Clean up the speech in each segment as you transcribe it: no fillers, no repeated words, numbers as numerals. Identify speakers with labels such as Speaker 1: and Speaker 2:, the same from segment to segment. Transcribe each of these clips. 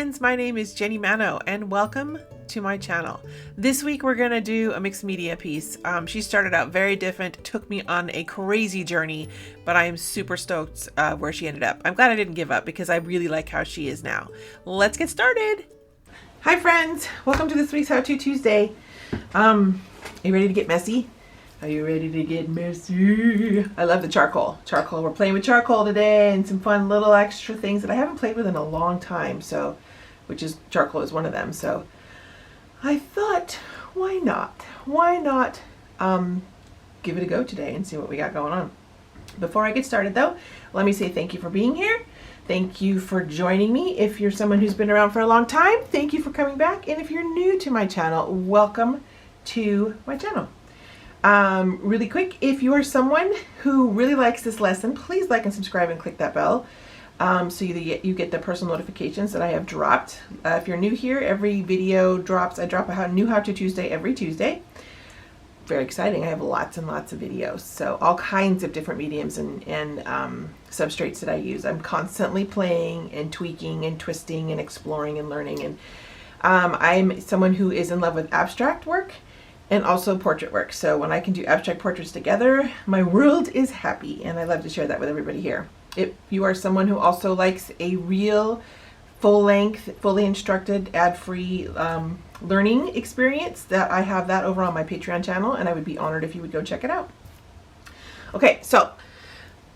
Speaker 1: friends, my name is Jenny Manno and welcome to my channel. This week we're going to do a mixed media piece. She started out very different, took me on a crazy journey, but I am super stoked where she ended up. I'm glad I didn't give up because I really like how she is now. Let's get started. Hi friends, welcome to this week's How To Tuesday. Are you ready to get messy? Are you ready to get messy? I love the charcoal. We're playing with charcoal today and some fun little extra things that I haven't played with in a long time. So, charcoal is one of them. So I thought, why not? Give it a go today and see what we got going on. Before I get started though, let me say thank you for being here. Thank you for joining me. If you're someone who's been around for a long time, thank you for coming back. And if you're new to my channel, welcome to my channel. Really quick, if you are someone who really likes this lesson, please like and subscribe and click that bell so you get the personal notifications that I have dropped. If you're new here, every video drops. I drop a new How To Tuesday every Tuesday. Very exciting. I have lots and lots of videos, so all kinds of different mediums and substrates that I use. I'm constantly playing and tweaking and twisting and exploring and learning, and I'm someone who is in love with abstract work and also portrait work. So when I can do abstract portraits together, my world is happy, and I love to share that with everybody here. If you are someone who also likes a real full-length, fully instructed, ad-free learning experience, that I have that over on my Patreon channel, and I would be honored if you would go check it out. Okay, so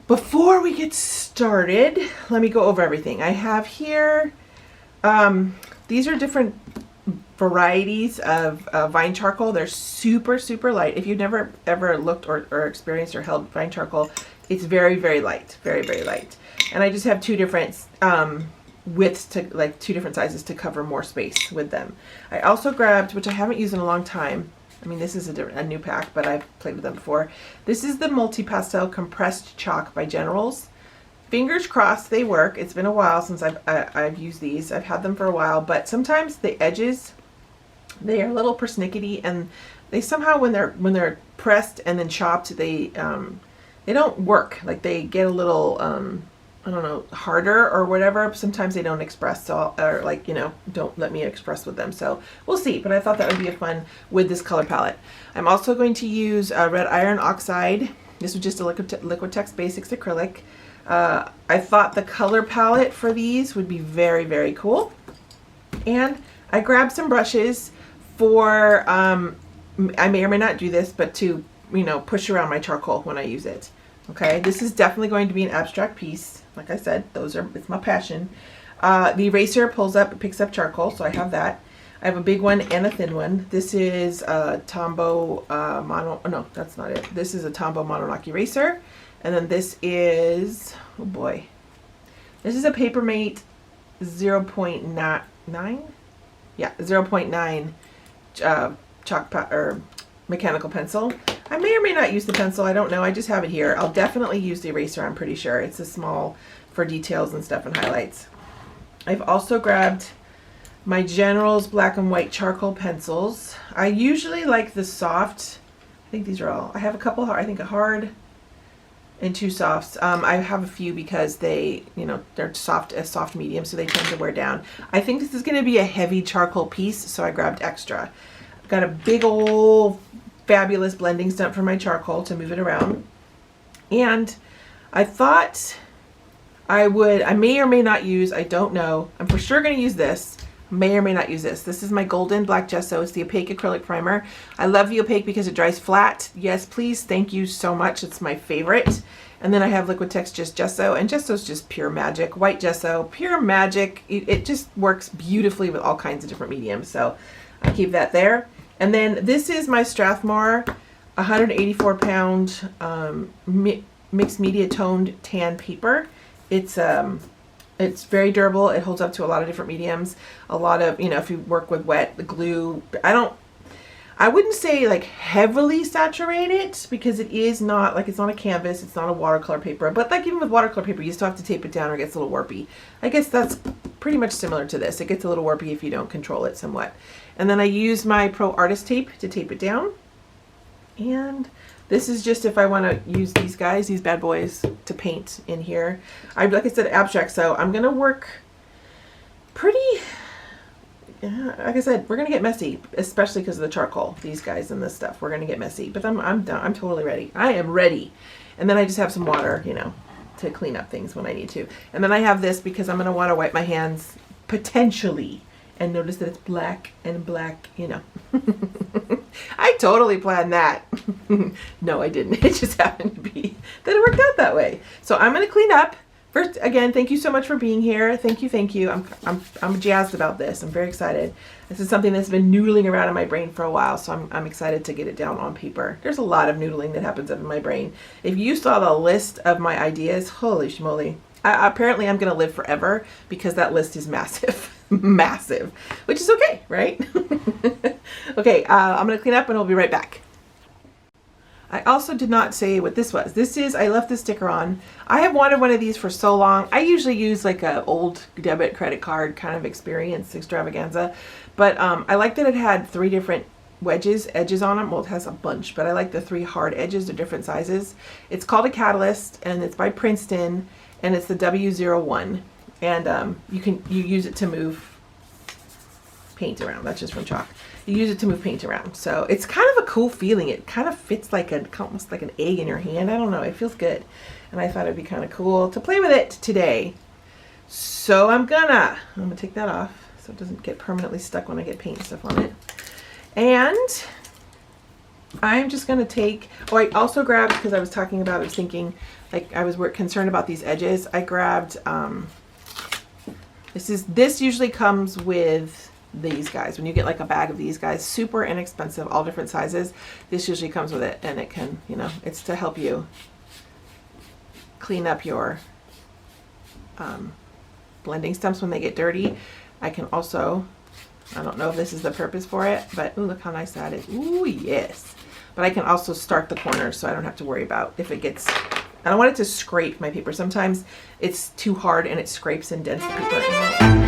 Speaker 1: before we get started, let me go over everything. I have here, these are different varieties of vine charcoal. They're super light. If you've never ever looked or experienced or held vine charcoal, it's very light, very light. And I just have two different widths, to like two different sizes to cover more space with them. I also grabbed, which I haven't used in a long time, I mean this is a new pack, but I've played with them before. This is the Multi-Pastel Compressed Chalk by Generals. Fingers crossed they work. It's been a while since I've used these. I've had them for a while, but sometimes the edges, they are a little persnickety, and they somehow when they're pressed and then chopped, they don't work. Like they get a little I don't know, harder or whatever. Sometimes they don't express, so or like, you know, don't let me express with them. So we'll see, but I thought that would be a fun with this color palette. I'm also going to use red iron oxide. This was just a Liquitex Basics acrylic. I thought the color palette for these would be very cool. And I grabbed some brushes for, I may or may not do this, but to, you know, push around my charcoal when I use it. Okay, this is definitely going to be an abstract piece. Like I said, it's my passion. The eraser pulls up, it picks up charcoal, so I have that. I have a big one and a thin one. This is a Tombow no, that's not it. This is a Tombow Mononok eraser. And then this is, oh boy, this is a Papermate 0.9? Yeah, 0.9 or mechanical pencil. I may or may not use the pencil, I don't know, I just have it here. I'll definitely use the eraser, I'm pretty sure. It's a small for details and stuff and highlights. I've also grabbed my Generals black and white charcoal pencils. I usually like the soft, I think these are all, I have a couple, I think a hard and two softs. I have a few because they, you know, they're soft medium, so they tend to wear down. I think this is going to be a heavy charcoal piece, so I grabbed extra. I've got a big old fabulous blending stump for my charcoal to move it around. And I thought I may or may not use, I don't know, I'm for sure going to use this. May or may not use this. This is my golden black gesso. It's the opaque acrylic primer. I love the opaque because it dries flat. Yes, please. Thank you so much. It's my favorite. And then I have Liquitex just gesso, and gesso's just pure magic. White gesso, pure magic. It just works beautifully with all kinds of different mediums. So I keep that there. And then this is my Strathmore 184 pound mixed media toned tan paper. It's very durable. It holds up to a lot of different mediums. A lot of, you know, if you work with wet, the glue, I wouldn't say like heavily saturated because it is not, like it's not a canvas, it's not a watercolor paper, but like even with watercolor paper, you still have to tape it down or it gets a little warpy. I guess that's pretty much similar to this. It gets a little warpy if you don't control it somewhat. And then I use my Pro Artist tape to tape it down. And this is just if I want to use these guys, these bad boys, to paint in here. Like I said, abstract, so I'm going to work pretty like I said, we're going to get messy, especially because of the charcoal, these guys and this stuff. We're going to get messy, but I'm done. I'm totally ready. I am ready. And then I just have some water, you know, to clean up things when I need to. And then I have this because I'm going to want to wipe my hands potentially. And notice that it's black and black, you know. I totally planned that. No, I didn't. It just happened to be that it worked out that way. So I'm going to clean up. First, again, thank you so much for being here. Thank you, thank you. I'm jazzed about this. I'm very excited. This is something that's been noodling around in my brain for a while, so I'm excited to get it down on paper. There's a lot of noodling that happens up in my brain. If you saw the list of my ideas, holy schmoly. Apparently I'm going to live forever because that list is massive. Massive. Which is okay, right? Okay, I'm going to clean up and I'll be right back. I also did not say what this was. This is, I left the sticker on. I have wanted one of these for so long. I usually use like a old debit credit card kind of experience extravaganza. But I like that it had 3 different edges on them. Well, it has a bunch, but I like the 3 hard edges. They're different sizes. It's called a Catalyst and it's by Princeton and it's the W01. And you use it to move paint around. That's just from chalk. You use it to move paint around. So it's kind of a cool feeling. It kind of fits like almost like an egg in your hand. I don't know. It feels good. And I thought it'd be kind of cool to play with it today. So I'm gonna take that off so it doesn't get permanently stuck when I get paint and stuff on it. And I'm just gonna take, oh, I also grabbed, because I was talking about, I was thinking, like I was concerned about these edges. I grabbed, this usually comes with these guys. When you get like a bag of these guys, super inexpensive, all different sizes. This usually comes with it, and it can, you know, it's to help you clean up your blending stumps when they get dirty. I can also, I don't know if this is the purpose for it, but ooh, look how nice that is. Ooh, yes. But I can also start the corners so I don't have to worry about if it gets, I don't want it to scrape my paper. Sometimes it's too hard and it scrapes and dents the paper.